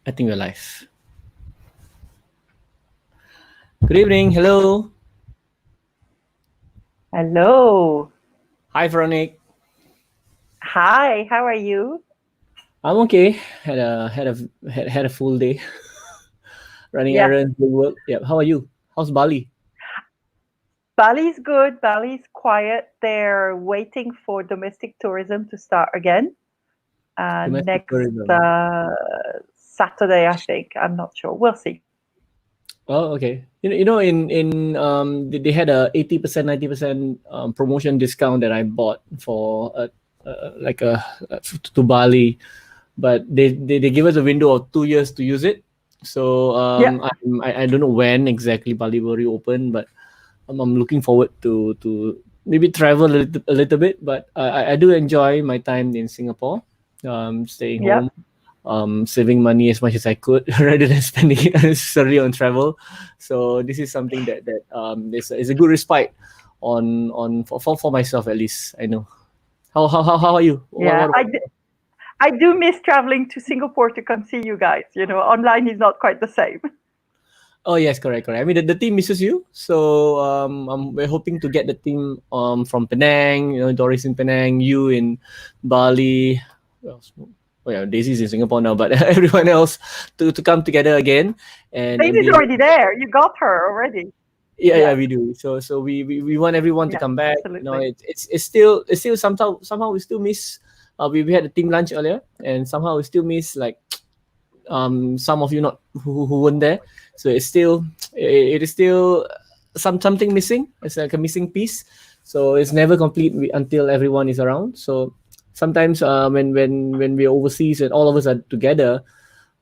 I think we're live. Good evening. Hello. Hello. Hi, Veronica. Hi, how are you? I'm okay. Had a full day running Yeah, errands, doing work. Yeah. How are you? How's Bali? Bali's good. Bali's quiet. They're waiting for domestic tourism to start again Domestic next tourism. Saturday, I think. I'm not sure. We'll see. Oh, okay. They had a 80%, 90% promotion discount that I bought for like to Bali, but they give us a window of 2 years to use it. So Yeah, I don't know when exactly Bali will reopen, but I'm looking forward to maybe travel a little bit. But I do enjoy my time in Singapore, staying yeah. home, saving money as much as I could rather than spending it unnecessarily on travel. So this is something that is a good respite for myself at least. I know. How are you? Yeah, What I do miss traveling to Singapore to come see you guys. Online is not quite the same. Oh yes, correct. I mean, the team misses you, so we're hoping to get the team from Penang. Doris in Penang, you in Bali. Who else? Oh yeah, Daisy's in Singapore now, but everyone else to come together again and Daisy's be able already to. there. You got her already. Yeah, Yeah, we do. So we want everyone to yeah, come back. absolutely. It's still somehow we still miss. We had a team lunch earlier, and somehow we still miss like some of you not who weren't there, so it is still something missing. It's like a missing piece, so it's never complete until everyone is around. So sometimes when we're overseas and all of us are together,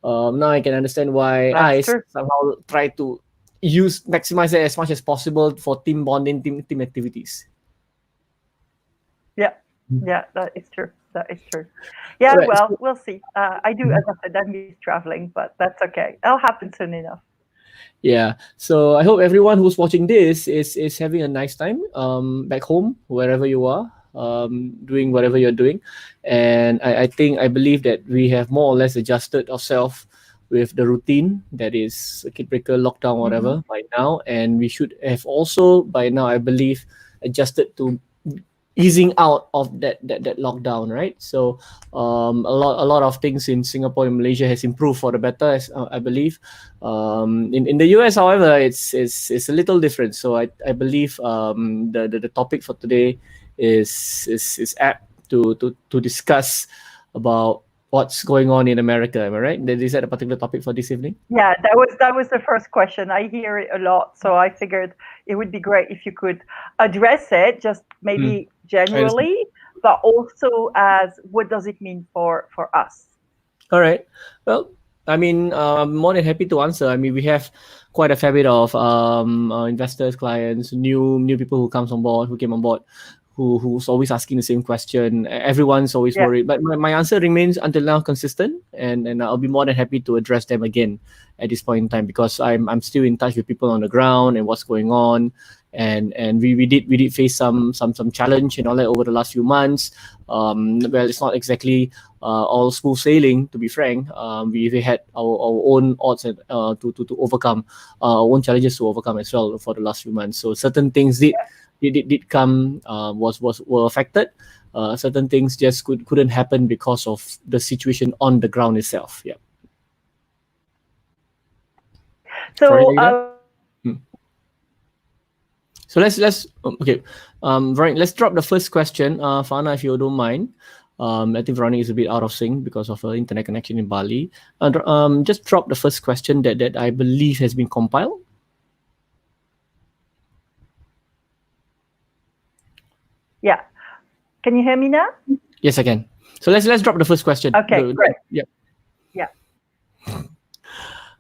now I can understand why That's I true. somehow try to maximize it as much as possible for team bonding, team activities. Yeah, yeah, that is true. That is true. Yeah, Right. well, we'll see. I do, as I said, I miss traveling, but that's okay. It'll happen soon enough. Yeah. So I hope everyone who's watching this is having a nice time back home, wherever you are, doing whatever you're doing. And I believe that we have more or less adjusted ourselves with the routine that is circuit breaker, lockdown, Hmm. whatever by now. And we should have also by now, I believe, adjusted to easing out of that lockdown, right? So a lot of things in Singapore and Malaysia has improved for the better, as I believe. In the US, however, it's a little different. So I believe the topic for today is apt to discuss about what's going on in America. Am I right? Is that a particular topic for this evening? Yeah, that was the first question. I hear it a lot, so I figured it would be great if you could address it, just Hmm. maybe I understand. generally, but also as what does it mean for us? All right. Well, I mean, I'm more than happy to answer. I mean, we have quite a fair bit of investors, clients, new people who comes on board, who came on board, who's always asking the same question. Everyone's always Yeah. worried, but my answer remains until now consistent, and I'll be more than happy to address them again at this point in time because I'm still in touch with people on the ground and what's going on. And we did face some challenge and all that over the last few months. Well, it's not exactly all smooth sailing. To be frank, we had our own odds and, to overcome, our own challenges to overcome as well for the last few months. So certain things did come, were affected. Certain things just couldn't happen because of the situation on the ground itself. Yeah. Veronica, So are you there? Hmm. So let's okay, right. Let's drop the first question, Fana, if you don't mind. I think Veronica is a bit out of sync because of her internet connection in Bali. Just drop the first question that I believe has been compiled. yeah, can you hear me now? Yes, I can. So let's drop the first question. Okay, great. Yeah. Yeah.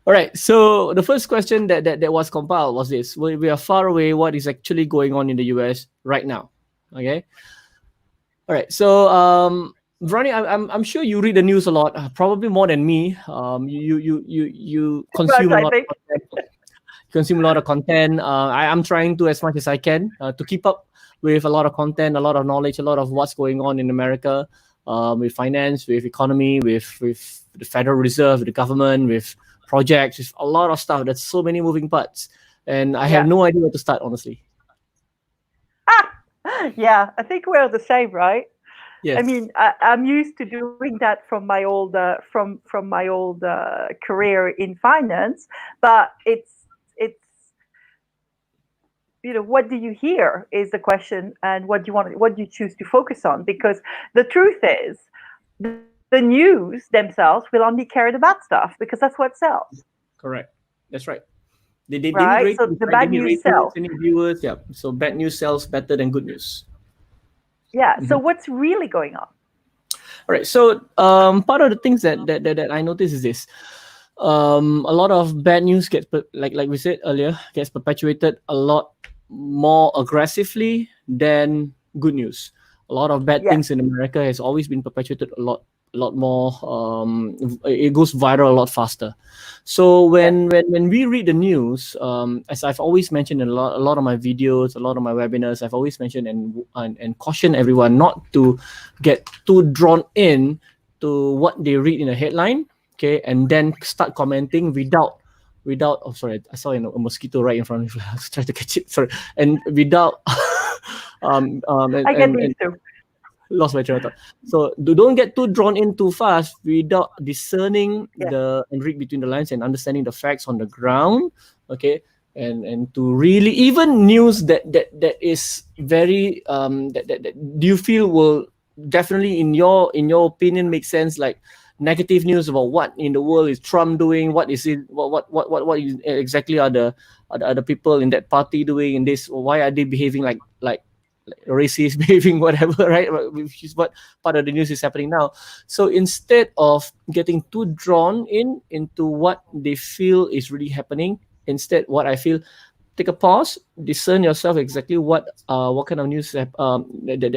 All right. So the first question that was compiled was this: we are far away. What is actually going on in the US right now? Okay. All right. So Veronica, I'm sure you read the news a lot, probably more than me. You Too much, consume a I lot think. of content. Consume a lot of content. I'm trying to as much as I can to keep up with a lot of content, a lot of knowledge, a lot of what's going on in America. with finance, with economy, with the Federal Reserve, with the government, with projects, with a lot of stuff. There's so many moving parts, and I have Yeah. no idea where to start, honestly. Yeah, I think we're the same, right? I Yes, mean, I'm used to doing that from my old from my old career in finance, but it's what do you hear is the question, and what do you choose to focus on? Because the truth is, the news themselves will only carry the bad stuff because that's what sells, correct. That's right. They need right? So ratings, the right? They bad need news ratings, sells. they need viewers. Yeah. So bad news sells better than good news. Yeah. So Mhm. what's really going on? All right. So part of the things that I notice is this. A lot of bad news gets like we said earlier, gets perpetuated a lot more aggressively than good news. A lot of bad Yes. things in America has always been perpetuated a lot more. It goes viral a lot faster. So Yes. when we read the news, as I've always mentioned in a lot of my videos, a lot of my webinars, I've always mentioned and caution everyone not to get too drawn in to what they read in a headline, okay, and then start commenting without oh sorry, I saw a mosquito right in front of me. I was trying to catch it, sorry, and without I get and these too. lost my train of thought. So don't get too drawn in too fast without discerning Yes. the and read between the lines and understanding the facts on the ground. Okay. And to really even news that is very that do you feel will definitely in your opinion make sense, like negative news about what in the world is Trump doing, what is it, exactly are the people in that party doing in this, why are they behaving like racist behaving, whatever, right? Which is what part of the news is happening now. So instead of getting too drawn into what they feel is really happening, instead, what I feel, take a pause, discern yourself exactly what kind of news that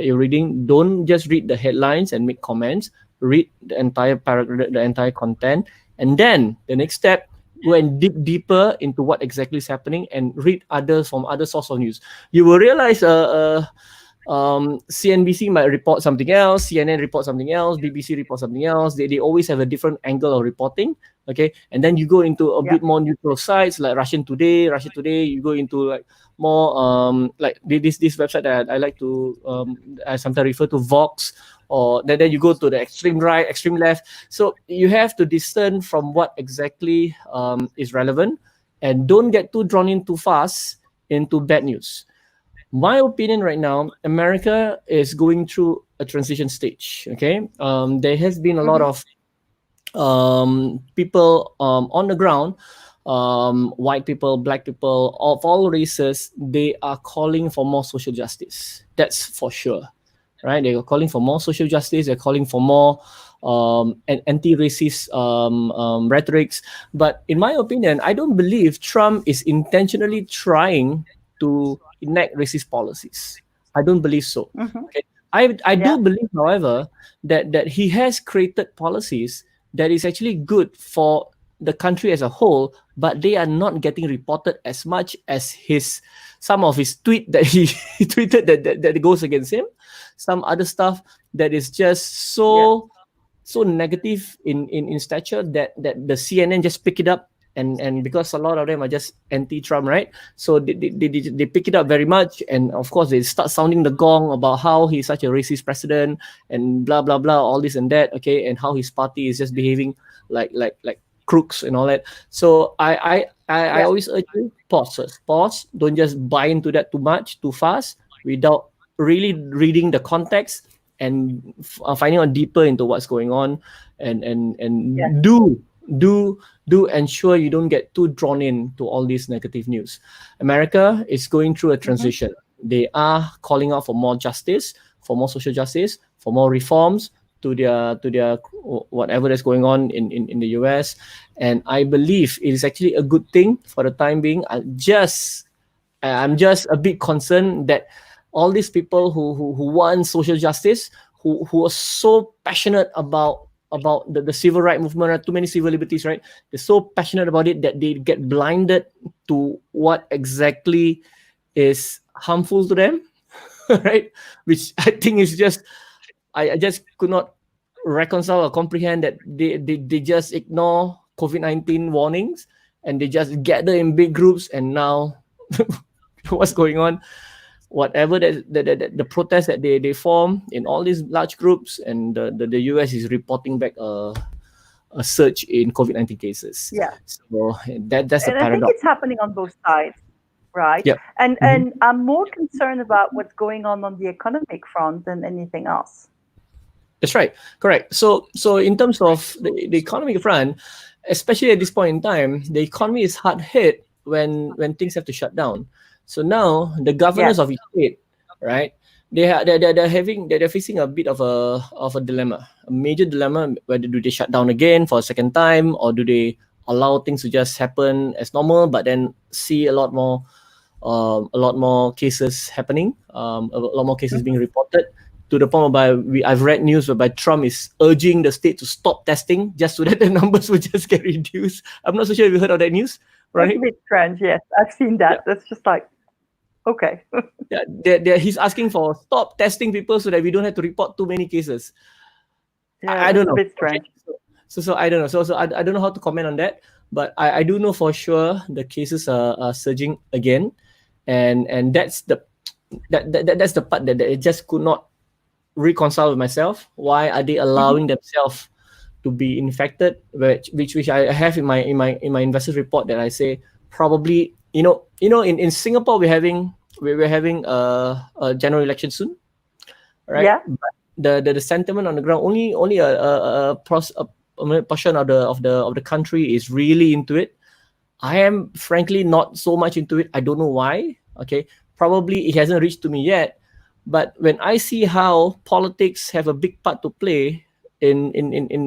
you're reading. Don't just read the headlines and make comments. Read the entire paragraph, the entire content, and then the next step, go and dig deeper into what exactly is happening and read others from other source of news. You will realize CNBC might report something else, CNN report something else, BBC report something else. They always have a different angle of reporting. Okay, and then you go into a Yeah. bit more neutral sites like Russia Today. You go into like more like this website that I like to I sometimes refer to, Vox, or then you go to the extreme right, extreme left. So you have to discern from what exactly is relevant, and don't get too drawn in too fast into bad news. My opinion right now, America is going through a transition stage. Okay, there has been a lot Hmm. of people on the ground, white people, black people of all races. They are calling for more social justice. That's for sure, right? They are calling for more social justice. They're calling for more anti-racist rhetorics. But in my opinion, I don't believe Trump is intentionally trying to enact racist policies. I don't believe so. Hmm. Okay. I do Yeah. believe, however, that he has created policies that is actually good for the country as a whole, but they are not getting reported as much as his some of his tweet that he, he tweeted that goes against him, some other stuff that is just Yes. so negative in stature that the CNN just pick it up, and because a lot of them are just anti-Trump, right? So they pick it up very much, and of course they start sounding the gong about how he's such a racist president and blah blah blah, all this and that, okay, and how his party is just behaving like crooks and all that. So I Yeah. always urge you, pause first, pause, don't just buy into that too much too fast without really reading the context and finding out deeper into what's going on, Yes. and do ensure you don't get too drawn in to all this negative news. America is going through a Hmm. transition. They are calling out for more justice, for more social justice, for more reforms to their whatever that's going on in the US. And I believe it is actually a good thing for the time being. I'm just a bit concerned that all these people who want social justice, who are so passionate about the civil right movement, right? Too many civil liberties, right? They're so passionate about it that they get blinded to what exactly is harmful to them, right? Which I think is just I just could not reconcile or comprehend that they just ignore COVID-19 warnings and they just gather in big groups, and now what's going on? Whatever the protests that they form in all these large groups, and the US is reporting back a surge in COVID-19 cases. Yeah. So that's a And I think paradox. it's happening on both sides, right? Yeah. And I'm more concerned about what's going on the economic front than anything else. That's right. Correct. So in terms of the economic front, especially at this point in time, the economy is hard hit when things have to shut down. So now the governors Yes. of each state, right? They're facing a bit of a dilemma, a major dilemma. Whether do they shut down again for a second time, or do they allow things to just happen as normal, but then see a lot more cases happening, a lot more cases being reported, to the point whereby I've read news whereby Trump is urging the state to stop testing just so that the numbers will just get reduced. I'm not so sure if you heard of that news, That's a right? bit strange. Yes, I've seen that. Yeah. That's just like, okay. Yeah, he's asking for stop testing people so that we don't have to report too many cases. Yeah, I don't that's a know. bit strange. Okay. So I don't know. So I don't know how to comment on that. But I do know for sure the cases are surging again, and that's that's the part that I just could not reconcile with myself. Why are they allowing themselves to be infected? Which I have in my investors report, that I say probably in Singapore we're having a general election soon, right? Yeah. But the sentiment on the ground, only a portion of the country is really into it. I am frankly not so much into it. I don't know why. Okay, probably it hasn't reached to me yet. But when I see how politics have a big part to play in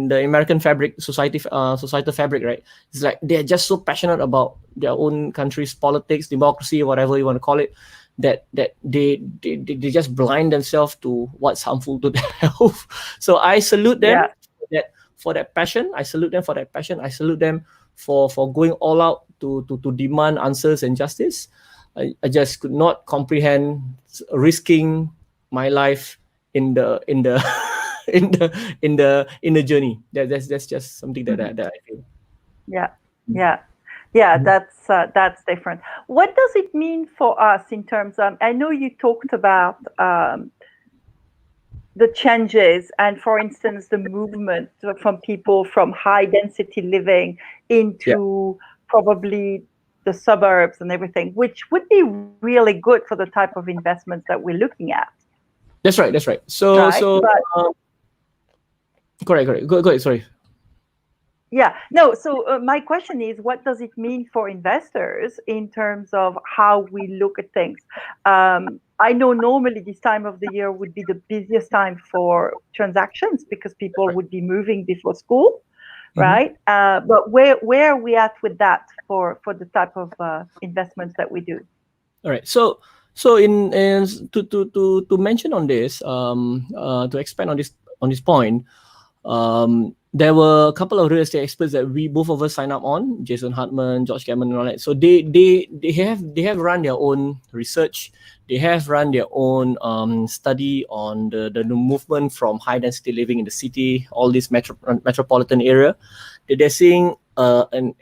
the American societal fabric, right? It's like they're just so passionate about their own country's politics, democracy, whatever you want to call it, that they just blind themselves to what's harmful to their health. So I salute them for that passion. I salute them for that passion. I salute them for going all out to demand answers and justice. I just could not comprehend risking my life in the in the in the journey. That's just something that I feel. Yeah, that's different. What does it mean for us in terms of, I know you talked about the changes and, for instance, the movement from people from high density living into probably the suburbs and everything, which would be really good for the type of investments that we're looking at. That's right. So right? so correct. Go ahead. Sorry. Yeah, no. So my question is, what does it mean for investors in terms of how we look at things? I know normally this time of the year would be the busiest time for transactions because people would be moving before school, right? But where are we at with that for the type of investments that we do? All right. So in to mention on this, to expand on this point, there were a couple of real estate experts that we both of us signed up on, Jason Hartman, George Cameron, and all that. So they have run their own research. They have run their own study on the movement from high density living in the city, all this metropolitan area. They're seeing an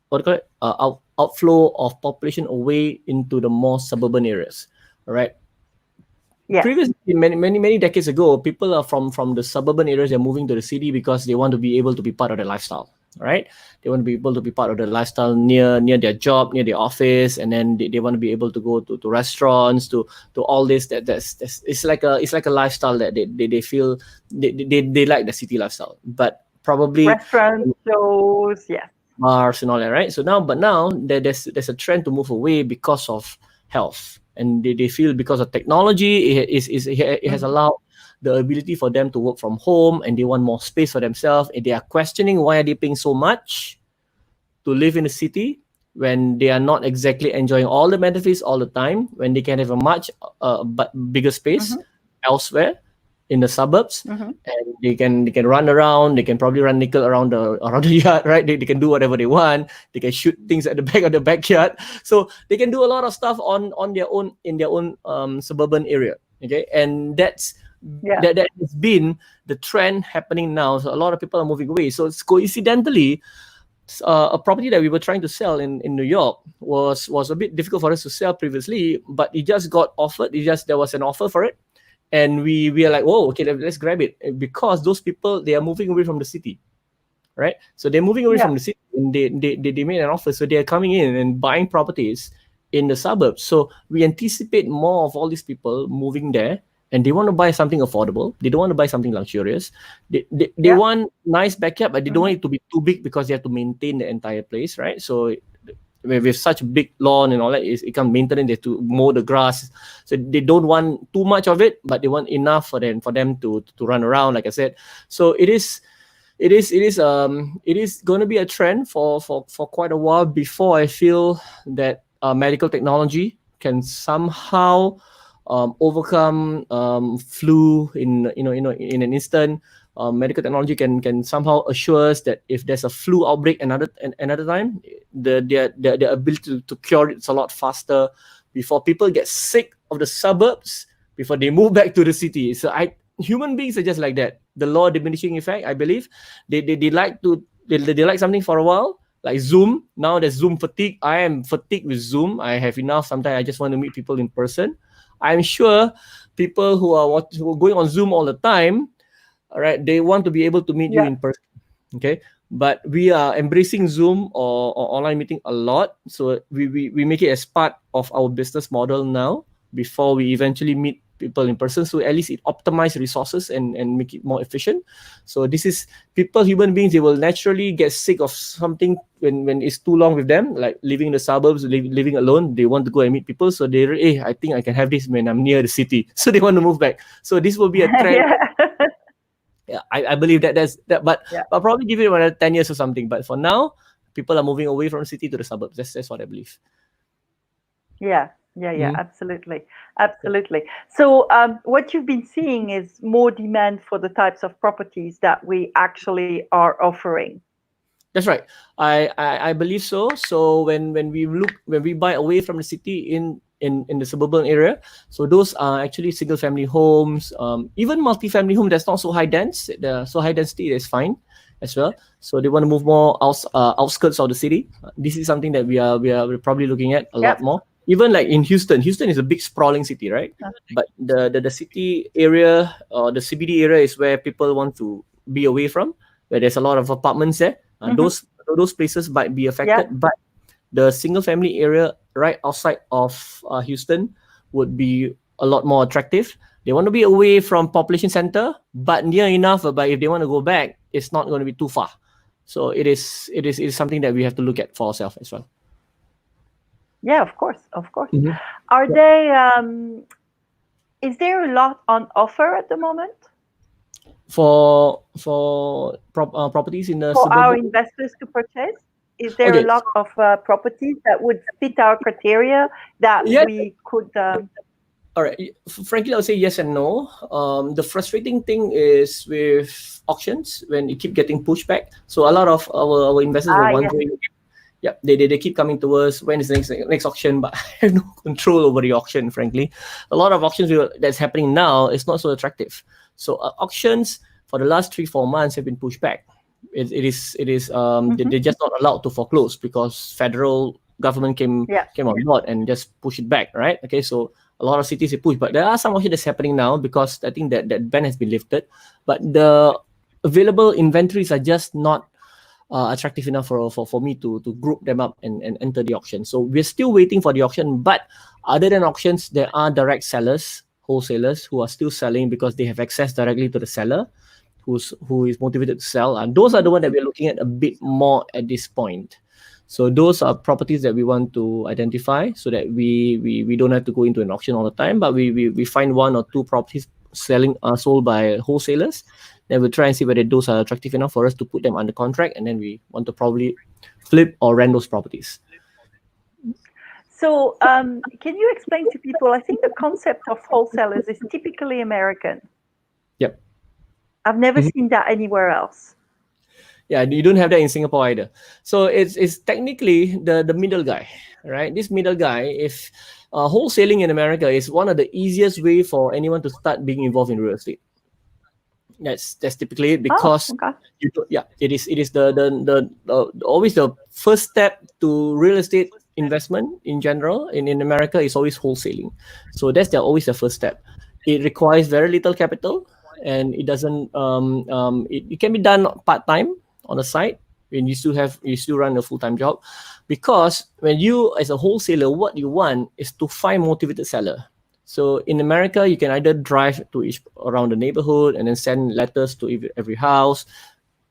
what do you call it, outflow of population away into the more suburban areas. All right. Yes. Previously, many decades ago, people are from the suburban areas. They're moving to the city because they want to be able to be part of the lifestyle, right? They want to be able to be part of the lifestyle near their job, near their office, and then they want to be able to go to restaurants, to all this. That's it's like a lifestyle that they feel they like the city lifestyle, but probably restaurants, shows, yes, bars and all that, right? So now there's a trend to move away because of health. And they feel because of technology, it has allowed the ability for them to work from home, and they want more space for themselves. And they are questioning, why are they paying so much to live in a city when they are not exactly enjoying all the benefits all the time, when they can have a much bigger space elsewhere in the suburbs, and they can run around. They can probably run nickel around the yard, right? They can do whatever they want. They can shoot things at the back of the backyard, so they can do a lot of stuff on their own in their own suburban area. Okay, and that's Yeah. that has been the trend happening now. So a lot of people are moving away. So it's coincidentally, a property that we were trying to sell in New York was a bit difficult for us to sell previously, but it just got offered. There was an offer for it, and we are like, oh, okay, let's grab it, because those people, they are moving away from the city, right? So they're moving away from the city, and they made an offer, so they are coming in and buying properties in the suburbs. So we anticipate more of all these people moving there, and they want to buy something affordable. They don't want to buy something luxurious. They want nice backyard, but they don't want it to be too big, because they have to maintain the entire place, right? So with such big lawn and all that, it can maintain. They have to mow the grass, so they don't want too much of it, but they want enough for them to run around, like I said. So it is going to be a trend for quite a while, before I feel that medical technology can somehow overcome flu in in an instant. Medical technology can somehow assure us that if there's a flu outbreak another time, the ability to cure it's a lot faster, before people get sick of the suburbs, before they move back to the city. So human beings are just like that. The law of diminishing effect, I believe. They like something for a while, like Zoom. Now there's Zoom fatigue. I am fatigued with Zoom. I have enough. Sometimes I just want to meet people in person. I'm sure people who are going on Zoom all the time, all right, they want to be able to meet you in person. Okay, but we are embracing Zoom or online meeting a lot. So we make it as part of our business model now, before we eventually meet people in person. So at least it optimize resources and make it more efficient. So this is human beings, they will naturally get sick of something when it's too long with them, like living in the suburbs, living alone. They want to go and meet people. So I think I can have this when I'm near the city. So they want to move back. So this will be a trend. I believe that's that, but I'll probably give it another 10 years or something. But for now, people are moving away from the city to the suburbs. That's what I believe. Absolutely. So what you've been seeing is more demand for the types of properties that we actually are offering. That's right. I believe so. So when we buy away from the city in the suburban area, so those are actually single family homes, even multi-family home that's not so high density is fine as well. So they want to move more outskirts of the city. This is something that we're probably looking at a lot more. Even like in Houston is a big sprawling city, right? But the city area or the CBD area is where people want to be away from, where there's a lot of apartments there. Those places might be affected, but the single family area right outside of Houston would be a lot more attractive. They want to be away from population center, but near enough. But if they want to go back, it's not going to be too far. So it is something that we have to look at for ourselves as well. Yeah, of course. Are they? Is there a lot on offer at the moment for properties in the for our investors to purchase? Is there a lot of properties that would fit our criteria that we could? All right. Frankly, I'll say yes and no. The frustrating thing is with auctions when it keep getting pushed back. So a lot of our investors were wondering. Yeah, they keep coming to us. When is the next auction? But I have no control over the auction, frankly. A lot of auctions that's happening now is not so attractive. So auctions for the last 3-4 months have been pushed back. They're just not allowed to foreclose because federal government came on board and just push it back, right? Okay, so a lot of cities have pushed, but there are some auctions that's happening now because I think that ban has been lifted, but the available inventories are just not attractive enough for me to group them up and enter the auction. So we're still waiting for the auction. But other than auctions, there are direct sellers, wholesalers who are still selling because they have access directly to the seller who is motivated to sell. And those are the ones that we're looking at a bit more at this point. So those are properties that we want to identify so that we don't have to go into an auction all the time, but we find 1 or 2 properties sold by wholesalers. Then we'll try and see whether those are attractive enough for us to put them under contract, and then we want to probably flip or rent those properties. So can you explain to people, I think the concept of wholesalers is typically American. Yep. I've never seen that anywhere else. Yeah, you don't have that in Singapore either. So it's technically the middle guy, right? This middle guy, if wholesaling in America is one of the easiest way for anyone to start being involved in real estate. That's typically it, Oh, because okay. yeah, it is the always the first step to real estate investment in general in America is always wholesaling. So that's always the first step. It requires very little capital, and it doesn't it can be done part time on the side when you still run a full-time job, because when you as a wholesaler, what you want is to find motivated seller. So in America, you can either drive to each around the neighborhood and then send letters to every house,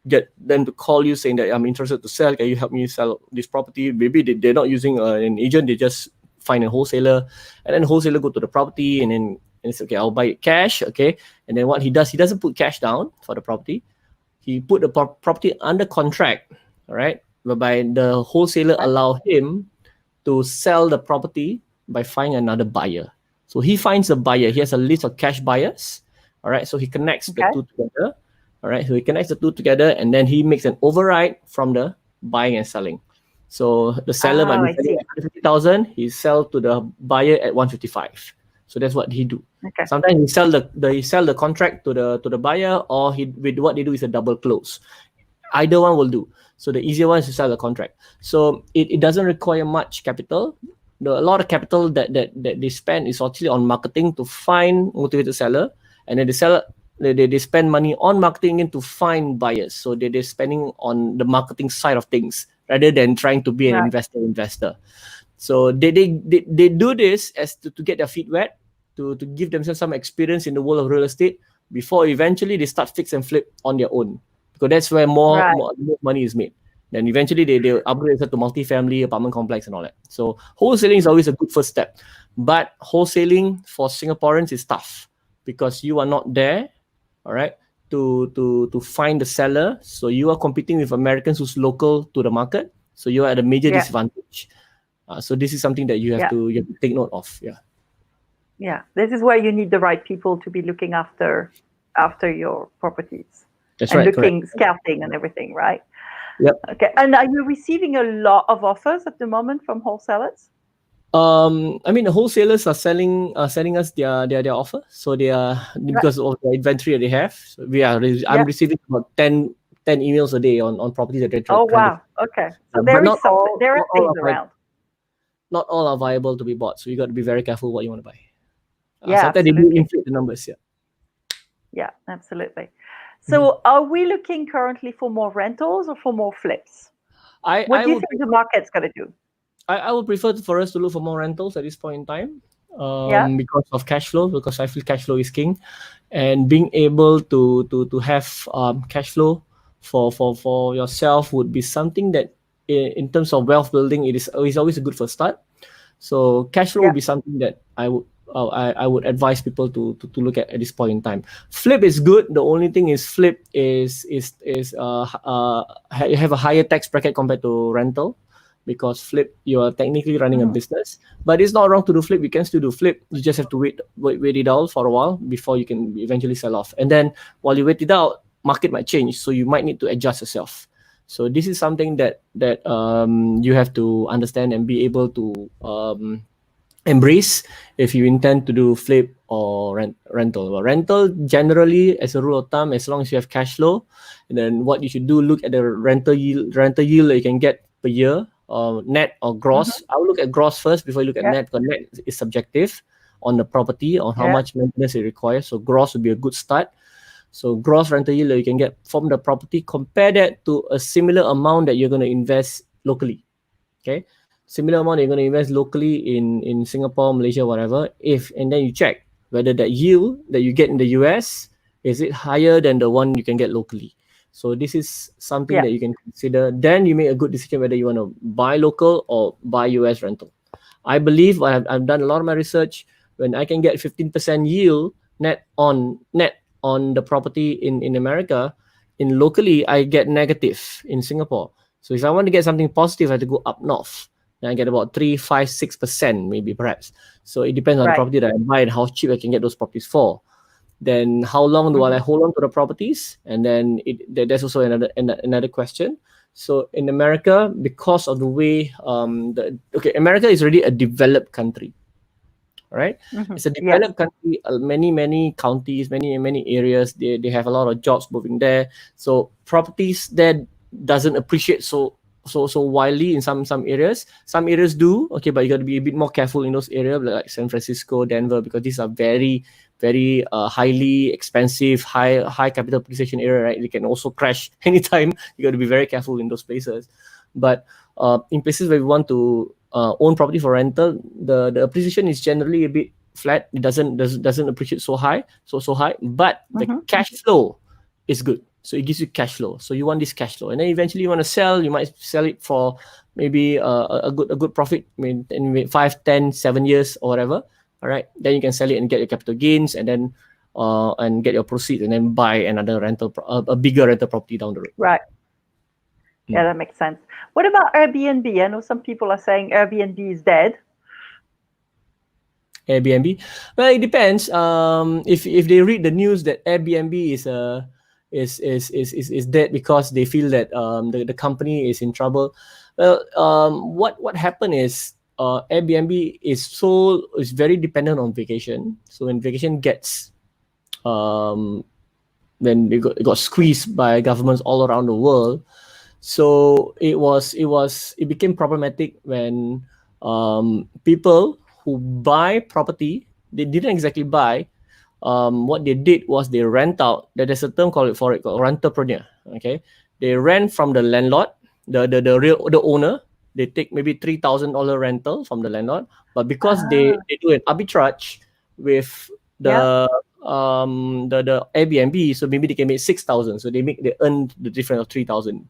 get them to call you saying that I'm interested to sell. Can you help me sell this property? Maybe they're not using an agent; they just find a wholesaler, and then the wholesaler go to the property and it's okay. I'll buy it cash, okay. And then what he does, he doesn't put cash down for the property. He put the property under contract, all right, whereby the wholesaler Right. allow him to sell the property by finding another buyer. So he finds a buyer. He has a list of cash buyers. All right. So he connects the Okay. two together. All right. So he connects the two together, and then he makes an override from the buying and selling. So the seller might Oh, be I selling see. at 150,000. He sell to the buyer at 155. So that's what he do. Okay. Sometimes he sell the contract to the buyer, or he with what they do is a double close. Either one will do. So the easier one is to sell the contract. So it doesn't require much capital. A lot of capital that they spend is actually on marketing to find motivated seller, and then they spend money on marketing to find buyers. So they're spending on the marketing side of things rather than trying to be an Right. investor. So they do this as to get their feet wet, to give themselves some experience in the world of real estate before eventually they start fix and flip on their own, because that's where Right. more money is made. Then eventually they upgrade to multi-family apartment complex and all that. So wholesaling is always a good first step, but wholesaling for Singaporeans is tough because you are not there, all right, to find the seller. So you are competing with Americans who's local to the market. So you are at a major Yeah. disadvantage. So this is something that Yeah. you have to take note of. Yeah, Yeah. This is where you need the right people to be looking after your properties that's and right. Correct. looking, scouting and everything, right? Yep. Okay. And are you receiving a lot of offers at the moment from wholesalers? I mean, the wholesalers are selling us their offer. So they are, Right. because of the inventory that they have. So I'm Yeah. receiving about 10 emails a day on properties that they're Oh, trying to. wow. Okay. So But there is something. There are things around. not all are viable to be bought. So you got to be very careful what you want to buy. Yeah, Sometimes they do absolutely. inflate the numbers. Yeah. Yeah, absolutely. So are we looking currently for more rentals or for more flips? What I do you would think the market's going to do? I would prefer for us to look for more rentals at this point in time, Yeah. because of cash flow, because I feel cash flow is king, and being able to have cash flow for yourself would be something that in terms of wealth building, it is always a good first start. So cash flow Yeah. would be something that I would advise people to look at this point in time. Flip is good. The only thing is flip you have a higher tax bracket compared to rental, because flip you are technically running a Mhm. business. But it's not wrong to do flip. You can still do flip. You just have to wait it out for a while before you can eventually sell off. And then while you wait it out, market might change, so you might need to adjust yourself. So this is something that you have to understand and be able to embrace if you intend to do flip or rental. Well, rental generally, as a rule of thumb, as long as you have cash flow, and then what you should do, look at the rental yield that you can get per year, net or Mhm. gross. I will look at gross first before you look at Yeah. net, because net is subjective on the property, on how Yeah. much maintenance it requires. So gross would be a good start. So gross rental yield that you can get from the property, compare that to a similar amount that you're going to invest locally. Okay, similar amount you're going to invest locally in Singapore, Malaysia, whatever. And then you check whether that yield that you get in the US is it higher than the one you can get locally. So this is something Yeah. that you can consider. Then you make a good decision whether you want to buy local or buy US rental. I believe I've done a lot of my research. When I can get 15% yield net on the property in America, in locally I get negative in Singapore. So if I want to get something positive, I have to go up north. Then I get about 3, 5, 6%, maybe perhaps. So it depends on the Right. property that I buy and how cheap I can get those properties for. Then how long do I Mhm. hold on to the properties? And then there's also another question. So in America, because of the way America is already a developed country. All right, Hmm. it's a Yes. developed country. Many counties, many areas. They have a lot of jobs moving there. So properties there doesn't appreciate so widely in some areas. Some areas do, okay, but you got to be a bit more careful in those areas like San Francisco, Denver, because these are very highly expensive, high capital appreciation area, right? They can also crash anytime. You got to be very careful in those places. But in places where we want to own property for rental, the appreciation is generally a bit flat. It doesn't appreciate so high, but the Hmm. cash flow is good. So it gives you cash flow. So you want this cash flow, and then eventually you want to sell. You might sell it for maybe a good profit. I mean, in 5, 10, 7 years or whatever. All right, then you can sell it and get your capital gains, and get your proceeds, and then buy another a bigger rental property down the road. Right. Yeah, Mm. that makes sense. What about Airbnb? I know some people are saying Airbnb is dead. Airbnb. Well, it depends. If they read the news that Airbnb is dead because they feel that the company is in trouble. Well, what happened is Airbnb is very dependent on vacation. So when vacation gets um when it got squeezed by governments all around the world, so it became problematic when people who buy property, they didn't exactly buy. What they did was they rent out. There's a term called rentapreneur. Okay, they rent from the landlord, the owner. They take maybe $3,000 rental from the landlord, but because they Ah, they do an arbitrage with yeah. the the Airbnb, so maybe they can make 6,000. So they earn the difference of 3,000.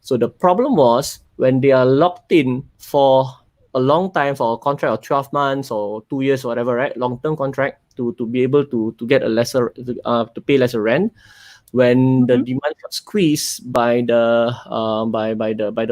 So the problem was when they are locked in for a long time, for a contract of 12 months or 2 years or whatever, right? Long term contract to be able to get a lesser to pay lesser rent. When the Hmm. demand got squeezed by the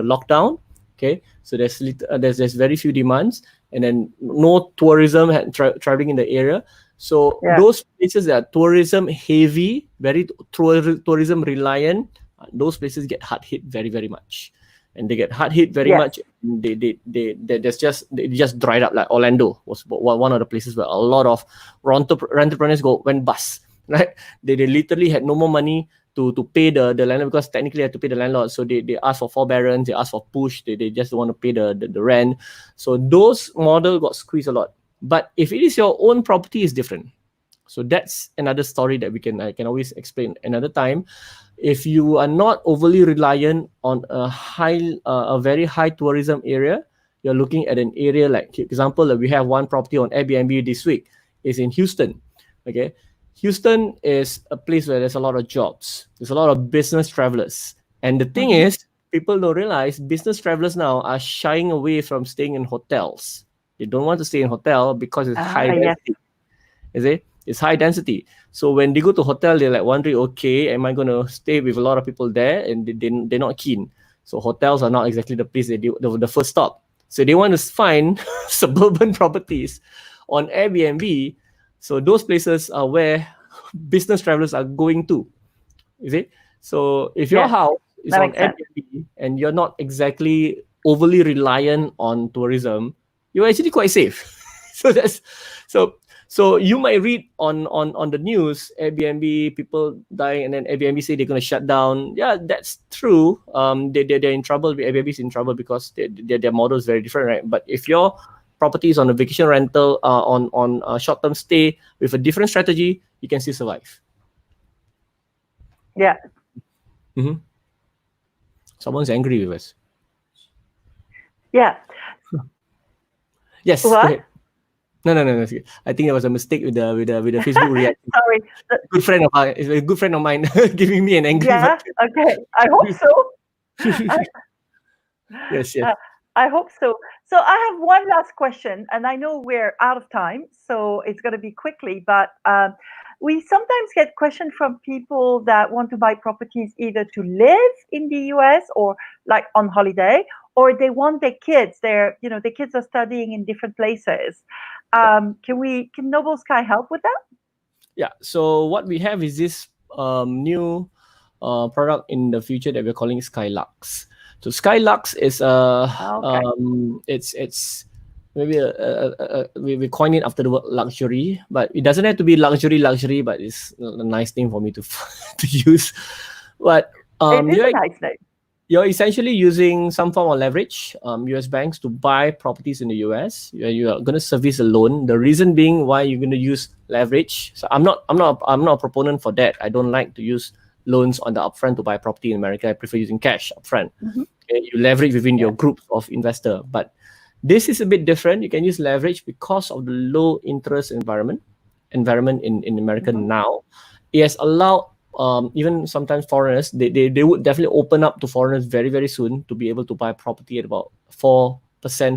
lockdown, okay, so there's very few demands, and then no tourism traveling in the area. So Yeah. those places that are tourism heavy, very tourism reliant, those places get hard hit very much, and they get hard hit very Yes. much. They just dried up. Like Orlando was one of the places where a lot of entrepreneurs went bust. Right, they literally had no more money to pay the landlord, because technically they had to pay the landlord. So they asked for forbearance, they asked for push, they just don't want to pay the rent. So those model got squeezed a lot. But if it is your own property, is different. So that's another story that I can always explain another time. If you are not overly reliant on a very high tourism area, you're looking at an area like, example, that we have one property on Airbnb this week is in Houston. Okay, Houston is a place where there's a lot of jobs. There's a lot of business travelers, and the thing Hmm. is, people don't realize business travelers now are shying away from staying in hotels. They don't want to stay in hotel because it's high Ah, yes. density. Is it? It's high density. So when they go to hotel, they're like wondering, okay, am I going to stay with a lot of people there? And they're not keen. So hotels are not exactly the place they do the first stop. So they want to find suburban properties on Airbnb. So those places are where business travelers are going to. Is it? So if your Yes. house is That on makes sense. Airbnb and you're not exactly overly reliant on tourism, you're actually quite safe. so that's so so you might read on the news Airbnb people dying, and then Airbnb say they're going to shut down. Yeah, that's true. They're in trouble. Airbnb is in trouble because their model is very different, right? But if your property is on a vacation rental, on a short term stay with a different strategy, you can still survive. Yeah. Mm-hmm. Someone's angry with us. Yeah. Yes, go What? ahead. No. I think there was a mistake with the Facebook reaction. Sorry. Good friend of mine, is a good friend of mine, giving me an angry Yeah. button. Okay. I hope so. I, Yes. uh, I hope so. So I have one last question, and I know we're out of time, so it's going to be quickly. But we sometimes get questions from people that want to buy properties either to live in the US or like on holiday, or they want their kids. Their kids are studying in different places. Yeah. Can Noble Sky help with that? Yeah. So what we have is this new product in the future that we're calling Skylux. So Skylux is Okay. it's maybe we coin it after the word luxury, but it doesn't have to be luxury, but it's a nice name for me to to use. But It is you're a nice name. you're essentially using some form of leverage, US banks, to buy properties in the US. You are going to service a loan. The reason being why you're going to use leverage. So I'm not a proponent for that. I don't like to use loans on the upfront to buy property in America. I prefer using cash upfront. Hmm. Okay, you leverage within Yeah. your group of investor, but this is a bit different. You can use leverage because of the low interest environment in America Hmm. now. It has allowed even sometimes foreigners, they would definitely open up to foreigners very, very soon to be able to buy property at about 4%,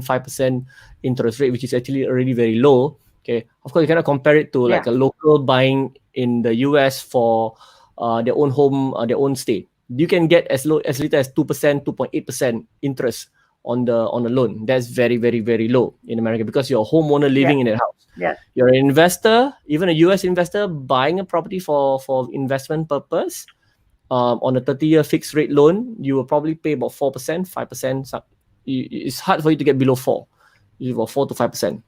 5% interest rate, which is actually already very low. Okay. Of course, you cannot compare it to like Yeah. a local buying in the US for their own home, their own state. You can get as low as little as 2%, 2.8% interest on the loan. That's very, very, very low in America because you're a homeowner Yeah. living in that house. Yeah. You're an investor, even a US investor buying a property for investment purpose. On a 30-year fixed rate loan, you will probably pay about 4%, 5%. It's hard for you to get below 4. It's about 4 to 5%.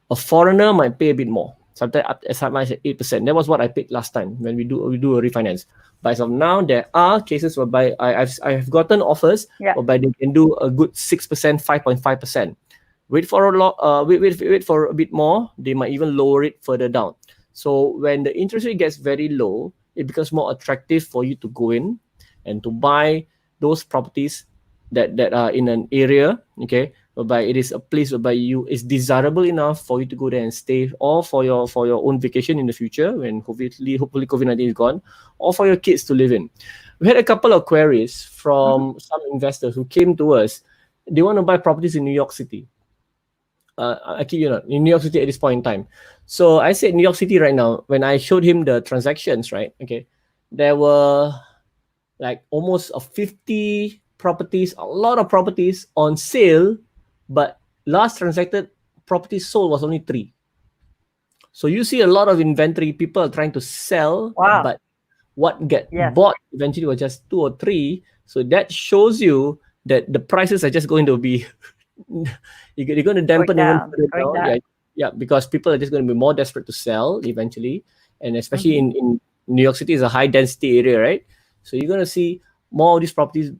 A foreigner might pay a bit more, sometimes up as much as 8%. That was what I paid last time when we do a refinance. But as of now, there are cases whereby I've gotten offers Yeah. whereby they can do a good 6%, 5.5%. Wait for a lot. Wait for a bit more. They might even lower it further down. So when the interest rate gets very low, it becomes more attractive for you to go in and to buy those properties that are in an area, okay, whereby it is a place whereby you is desirable enough for you to go there and stay, or for your own vacation in the future when hopefully COVID-19 is gone, or for your kids to live in. We had a couple of queries Hmm. from some investors who came to us. They want to buy properties in New York City. I kid you not, in New York City at this point in time. So I said New York City right now, when I showed him the transactions, right? Okay. There were like almost 50 properties, a lot of properties on sale, but last transacted properties sold was only 3. So you see a lot of inventory, people are trying to sell, Wow. but what get Yes. bought eventually was just 2 or 3. So that shows you that the prices are just going to be you're going to Going dampen even down. further Going down. Yeah, down. yeah, because people are just going to be more desperate to sell eventually, and especially Hmm. in New York City is a high density area, right? So you're going to see more of these properties,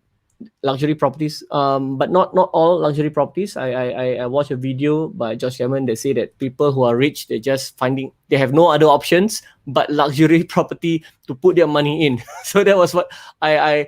luxury properties, but not all luxury properties. I watched a video by Josh Cameron that say that people who are rich, they're just finding they have no other options but luxury property to put their money in. So that was what that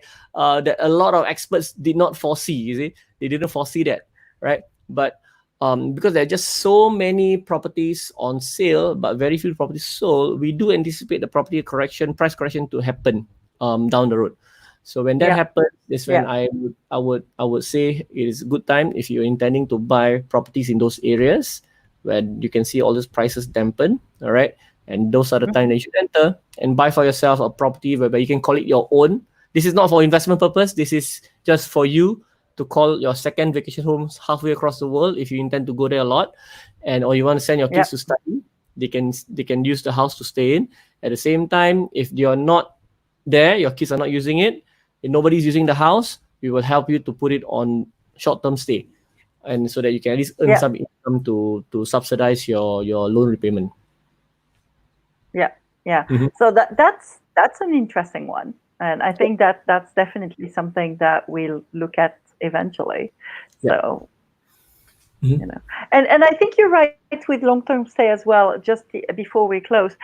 a lot of experts did not foresee. You see, they didn't foresee that, right? But because there are just so many properties on sale but very few properties sold, we do anticipate the price correction to happen down the road. So when that Yeah. happens, is when Yeah. I would say it is a good time if you're intending to buy properties in those areas where you can see all these prices dampen. All right, and those are the time Hmm. that you should enter and buy for yourself a property whereby you can call it your own. This is not for investment purpose. This is just for you to call your second vacation homes halfway across the world if you intend to go there a lot, and or you want to send your Yeah. kids to study. They can use the house to stay in. At the same time, if you're not there, your kids are not using it, if nobody's using the house, we will help you to put it on short-term stay, and so that you can at least earn Yeah. some income to subsidize your loan repayment. Yeah. Yeah. Mhm. So that's an interesting one, and I think that that's definitely something that we'll look at eventually. Yeah. So Mhm. and I think you're right with long-term stay as well. Just before we close,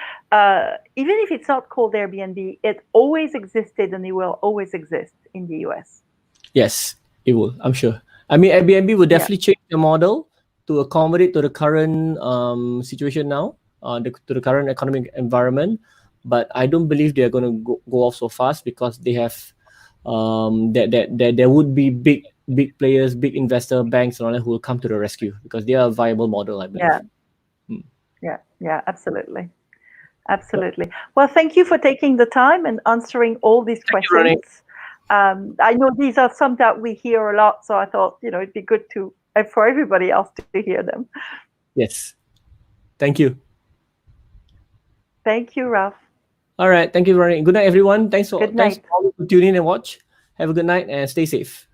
even if it's not called Airbnb, it always existed and it will always exist in the US. Yes, it will. I'm sure. I mean, Airbnb will Yeah. definitely change the model to accommodate to the current situation now, to the current economic environment. But I don't believe they're going to go off so fast because they have that there would be big players, big investor banks and all that who will come to the rescue because they are a viable model, I believe. Yeah. Mm. Yeah. Yeah. Absolutely. Yep. Absolutely. Well, thank you for taking the time and answering all these Thank you, Ronnie. questions. I know these are some that we hear a lot, so I thought it'd be good to for everybody else to hear them. Yes. Thank you. Thank you, Ralph. All right. Thank you, Ronnie. Good night, everyone. Good Thanks night. for all for tuning in and watch. Have a good night and stay safe.